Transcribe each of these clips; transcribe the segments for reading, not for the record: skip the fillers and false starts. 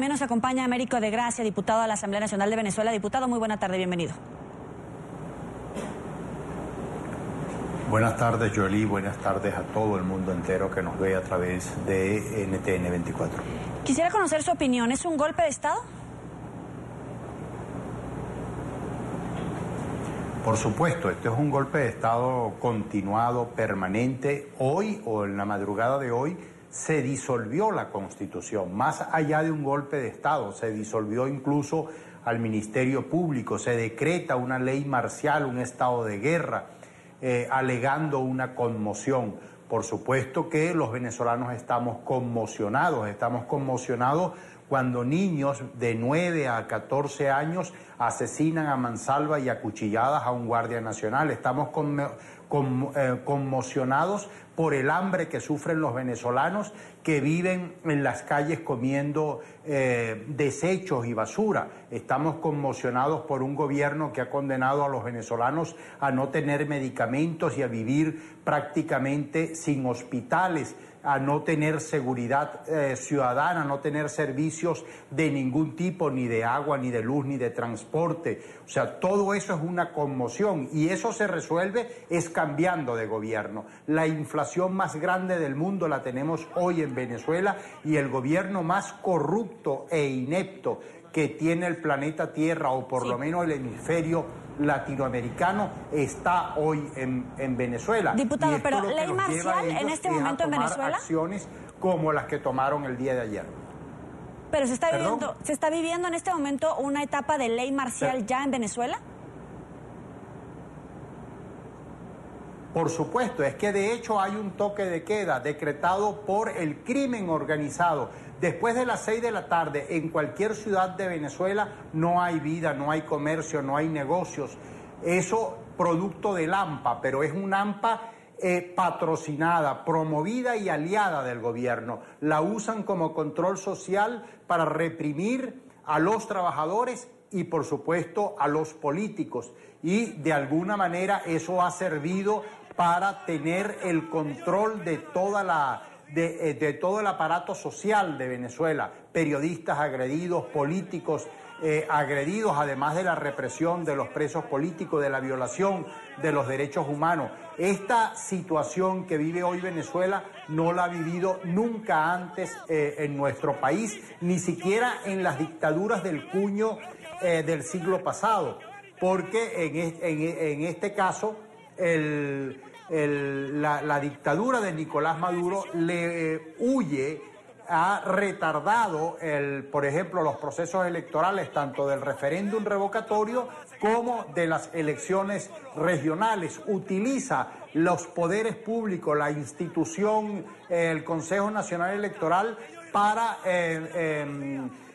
También nos acompaña Américo de Gracia, diputado a la Asamblea Nacional de Venezuela. Diputado, muy buena tarde, bienvenido. Buenas tardes, Joely. Buenas tardes a todo el mundo entero que nos ve a través de NTN 24. Quisiera conocer su opinión. ¿Es un golpe de Estado? Por supuesto, este es un golpe de Estado continuado, permanente. Hoy o en la madrugada de hoy se disolvió la Constitución. Más allá de un golpe de Estado, se disolvió incluso al Ministerio Público, se decreta una ley marcial, un estado de guerra, alegando una conmoción. Por supuesto que los venezolanos estamos conmocionados cuando niños de 9 a 14 años asesinan a mansalva y a cuchilladas a un guardia nacional. Estamos conmocionados por el hambre que sufren los venezolanos que viven en las calles comiendo desechos y basura. Estamos conmocionados por un gobierno que ha condenado a los venezolanos a no tener medicamentos y a vivir prácticamente sin hospitales, a no tener seguridad ciudadana, a no tener servicios de ningún tipo, ni de agua, ni de luz, ni de transporte. O sea, todo eso es una conmoción y eso se resuelve es cambiando de gobierno. La inflación más grande del mundo la tenemos hoy en Venezuela y el gobierno más corrupto e inepto que tiene el planeta Tierra, o por lo menos el hemisferio latinoamericano, está hoy en Venezuela. Diputado, pero ley marcial en este momento en Venezuela. Acciones como las que tomaron el día de ayer. Pero se está viviendo en este momento una etapa de ley marcial ya en Venezuela. Por supuesto, es que de hecho hay un toque de queda decretado por el crimen organizado. Después de las 6 de la tarde, en cualquier ciudad de Venezuela no hay vida, no hay comercio, no hay negocios. Eso producto del AMPA, pero es un AMPA patrocinada, promovida y aliada del gobierno. La usan como control social para reprimir a los trabajadores y, por supuesto, a los políticos. Y de alguna manera eso ha servido para tener el control de de todo el aparato social de Venezuela, periodistas agredidos, políticos agredidos, además de la represión de los presos políticos, de la violación de los derechos humanos. Esta situación que vive hoy Venezuela no la ha vivido nunca antes en nuestro país, ni siquiera en las dictaduras del cuño del siglo pasado, porque en este caso la dictadura de Nicolás Maduro ha retardado, por ejemplo, los procesos electorales, tanto del referéndum revocatorio como de las elecciones regionales. Utiliza los poderes públicos, la institución, el Consejo Nacional Electoral, para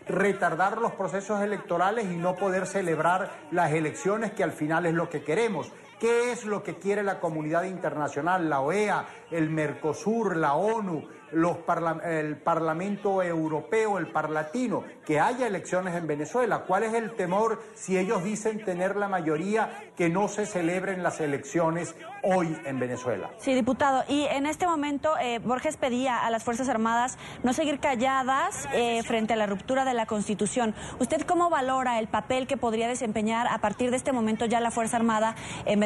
retardar los procesos electorales y no poder celebrar las elecciones, que al final es lo que queremos. ¿Qué es lo que quiere la comunidad internacional, la OEA, el Mercosur, la ONU, el Parlamento Europeo, el Parlatino? Que haya elecciones en Venezuela. ¿Cuál es el temor si ellos dicen tener la mayoría, que no se celebren las elecciones hoy en Venezuela? Sí, diputado. Y en este momento Borges pedía a las Fuerzas Armadas no seguir calladas frente a la ruptura de la Constitución. ¿Usted cómo valora el papel que podría desempeñar a partir de este momento ya la Fuerza Armada en Venezuela?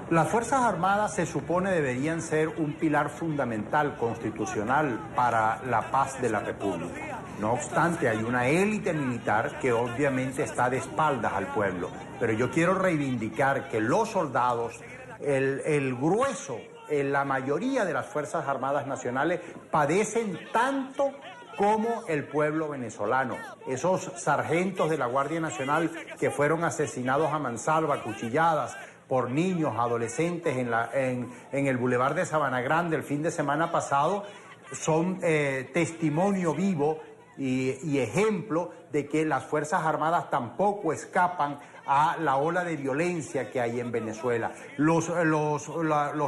Las Fuerzas Armadas se supone deberían ser un pilar fundamental constitucional para la paz de la República. No obstante, hay una élite militar que obviamente está de espaldas al pueblo. Pero yo quiero reivindicar que los soldados, el grueso, la mayoría de las Fuerzas Armadas nacionales padecen tanto como el pueblo venezolano. Esos sargentos de la Guardia Nacional que fueron asesinados a mansalva, cuchilladas por niños, adolescentes en el Boulevard de Sabana Grande el fin de semana pasado, son testimonio vivo y ejemplo de que las Fuerzas Armadas tampoco escapan a la ola de violencia que hay en Venezuela. Los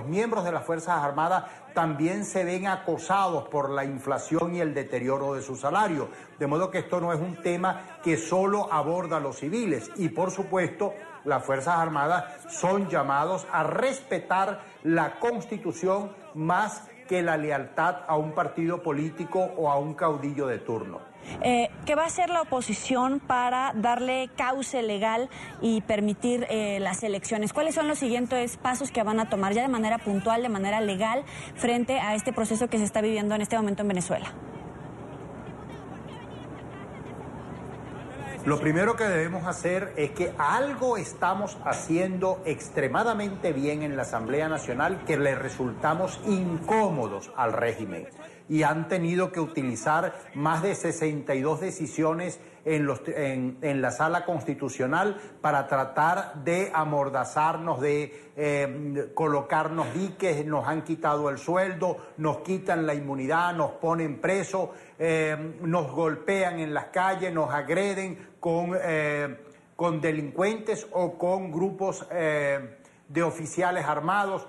miembros de las Fuerzas Armadas también se ven acosados por la inflación y el deterioro de su salario, de modo que esto no es un tema que solo aborda a los civiles. Y por supuesto, las Fuerzas Armadas son llamados a respetar la Constitución más que la lealtad a un partido político o a un caudillo de turno. ¿Qué va a hacer la oposición para darle cauce legal y permitir las elecciones? ¿Cuáles son los siguientes pasos que van a tomar ya de manera puntual, de manera legal, frente a este proceso que se está viviendo en este momento en Venezuela? Lo primero que debemos hacer es que algo estamos haciendo extremadamente bien en la Asamblea Nacional, que le resultamos incómodos al régimen y han tenido que utilizar más de 62 decisiones en la Sala Constitucional para tratar de amordazarnos, de colocarnos diques. Nos han quitado el sueldo, nos quitan la inmunidad, nos ponen presos, nos golpean en las calles, nos agreden con delincuentes o con grupos de oficiales armados.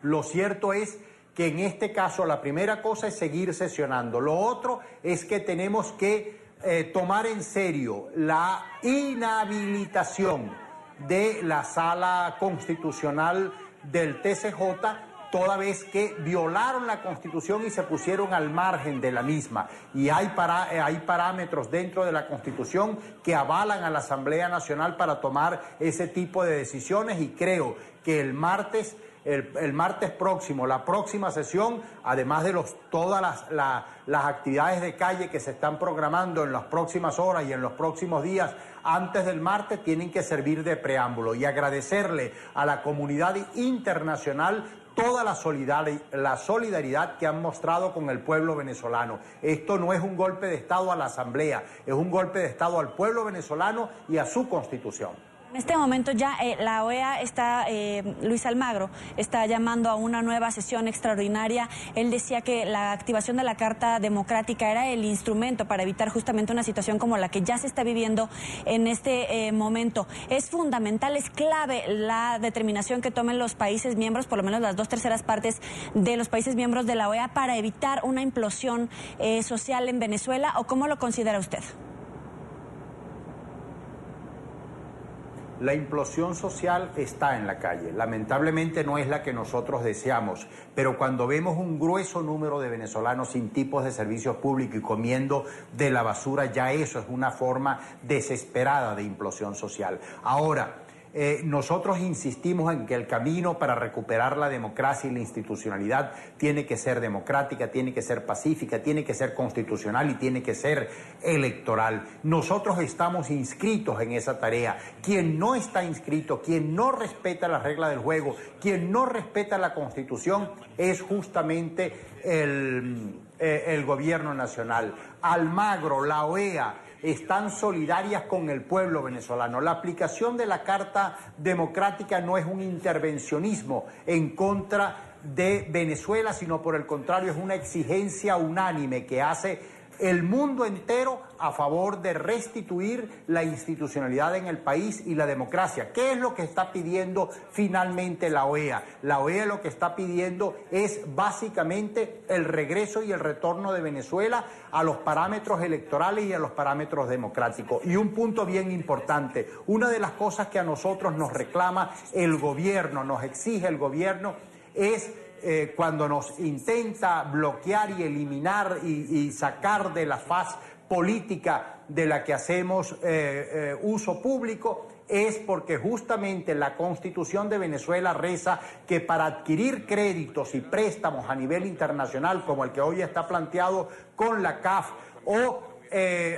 Lo cierto es que en este caso la primera cosa es seguir sesionando. Lo otro es que tenemos que tomar en serio la inhabilitación de la Sala Constitucional del TCJ, toda vez que violaron la Constitución y se pusieron al margen de la misma. Y hay parámetros dentro de la Constitución que avalan a la Asamblea Nacional para tomar ese tipo de decisiones, y creo que el martes próximo, la próxima sesión, además de todas las actividades de calle que se están programando en las próximas horas y en los próximos días antes del martes, tienen que servir de preámbulo, y agradecerle a la comunidad internacional toda la solidaridad que han mostrado con el pueblo venezolano. Esto no es un golpe de Estado a la Asamblea, es un golpe de Estado al pueblo venezolano y a su Constitución. En este momento ya la OEA está, Luis Almagro, está llamando a una nueva sesión extraordinaria. Él decía que la activación de la Carta Democrática era el instrumento para evitar justamente una situación como la que ya se está viviendo en este momento. Es fundamental, es clave la determinación que tomen los países miembros, por lo menos las 2/3 partes de los países miembros de la OEA, para evitar una implosión social en Venezuela, ¿o cómo lo considera usted? La implosión social está en la calle. Lamentablemente no es la que nosotros deseamos, pero cuando vemos un grueso número de venezolanos sin tipos de servicios públicos y comiendo de la basura, ya eso es una forma desesperada de implosión social. Ahora, nosotros insistimos en que el camino para recuperar la democracia y la institucionalidad tiene que ser democrática, tiene que ser pacífica, tiene que ser constitucional y tiene que ser electoral. Nosotros estamos inscritos en esa tarea. Quien no está inscrito, quien no respeta las reglas del juego, quien no respeta la Constitución, es justamente el gobierno nacional. Almagro, la OEA, están solidarias con el pueblo venezolano. La aplicación de la Carta Democrática no es un intervencionismo en contra de Venezuela, sino por el contrario es una exigencia unánime que hace el mundo entero a favor de restituir la institucionalidad en el país y la democracia. ¿Qué es lo que está pidiendo finalmente la OEA? La OEA lo que está pidiendo es básicamente el regreso y el retorno de Venezuela a los parámetros electorales y a los parámetros democráticos. Y un punto bien importante, una de las cosas que a nosotros nos reclama el gobierno, nos exige el gobierno, es cuando nos intenta bloquear y eliminar y sacar de la faz política de la que hacemos uso público, es porque justamente la Constitución de Venezuela reza que para adquirir créditos y préstamos a nivel internacional, como el que hoy está planteado con la CAF, o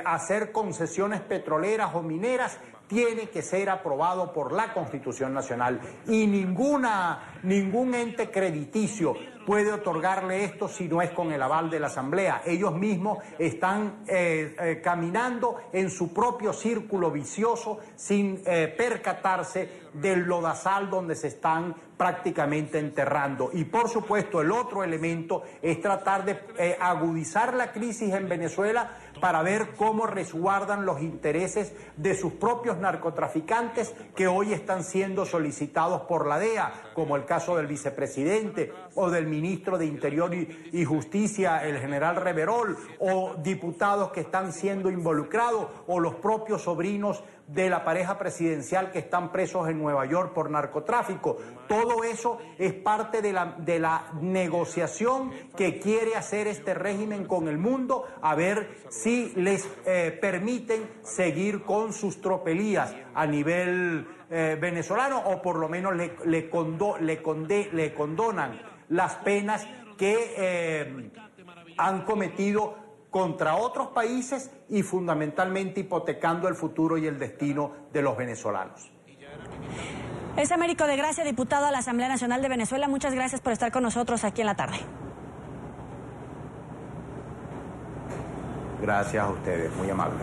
hacer concesiones petroleras o mineras, tiene que ser aprobado por la Constitución Nacional, y ningún ente crediticio puede otorgarle esto si no es con el aval de la Asamblea. Ellos mismos están caminando en su propio círculo vicioso sin percatarse del lodazal donde se están prácticamente enterrando. Y por supuesto el otro elemento es tratar de agudizar la crisis en Venezuela para ver cómo resguardan los intereses de sus propios narcotraficantes que hoy están siendo solicitados por la DEA, como el caso del vicepresidente o del ministro de Interior y Justicia, el general Reverol, o diputados que están siendo involucrados, o los propios sobrinos de la pareja presidencial que están presos en Nueva York por narcotráfico. Todo eso es parte de la negociación que quiere hacer este régimen con el mundo, a ver si les permiten seguir con sus tropelías a nivel venezolano, o por lo menos le condonan las penas que han cometido contra otros países y fundamentalmente hipotecando el futuro y el destino de los venezolanos. Es Américo de Gracia, diputado a la Asamblea Nacional de Venezuela. Muchas gracias por estar con nosotros aquí en la tarde. Gracias a ustedes, muy amables.